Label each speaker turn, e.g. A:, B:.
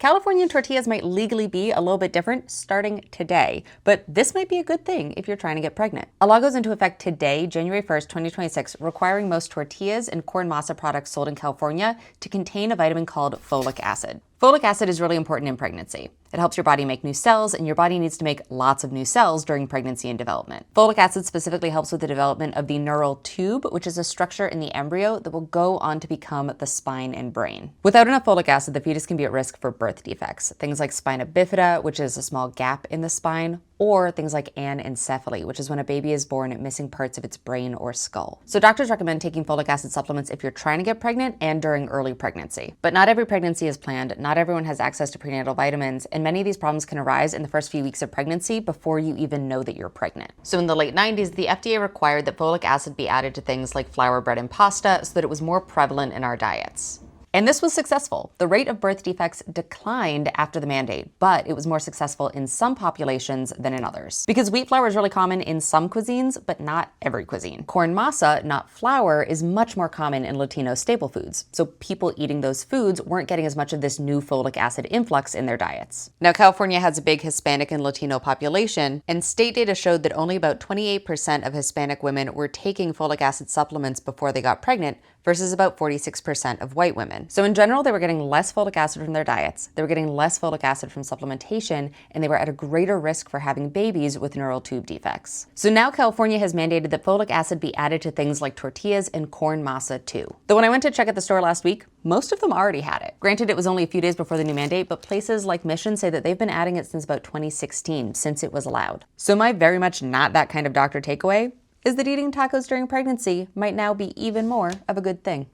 A: California tortillas might legally be a little bit different starting today, but this might be a good thing if you're trying to get pregnant. A law goes into effect today, January 1st, 2026, requiring most tortillas and corn masa products sold in California to contain a vitamin called folic acid. Folic acid is really important in pregnancy. It helps your body make new cells, and your body needs to make lots of new cells during pregnancy and development. Folic acid specifically helps with the development of the neural tube, which is a structure in the embryo that will go on to become the spine and brain. Without enough folic acid, the fetus can be at risk for birth defects, things like spina bifida, which is a small gap in the spine, or things like anencephaly, which is when a baby is born missing parts of its brain or skull. So doctors recommend taking folic acid supplements if you're trying to get pregnant and during early pregnancy. But not every pregnancy is planned, not everyone has access to prenatal vitamins, and many of these problems can arise in the first few weeks of pregnancy before you even know that you're pregnant. So in the late 90s, the FDA required that folic acid be added to things like flour, bread, and pasta so that it was more prevalent in our diets. And this was successful. The rate of birth defects declined after the mandate, but it was more successful in some populations than in others. Because wheat flour is really common in some cuisines, but not every cuisine. Corn masa, not flour, is much more common in Latino staple foods. So people eating those foods weren't getting as much of this new folic acid influx in their diets. Now, California has a big Hispanic and Latino population, and state data showed that only about 28% of Hispanic women were taking folic acid supplements before they got pregnant, versus about 46% of white women. So in general, they were getting less folic acid from their diets, they were getting less folic acid from supplementation, and they were at a greater risk for having babies with neural tube defects. So now California has mandated that folic acid be added to things like tortillas and corn masa too. Though when I went to check at the store last week, most of them already had it. Granted, it was only a few days before the new mandate, but places like Mission say that they've been adding it since about 2016, since it was allowed. So my very much not that kind of doctor takeaway is that eating tacos during pregnancy might now be even more of a good thing.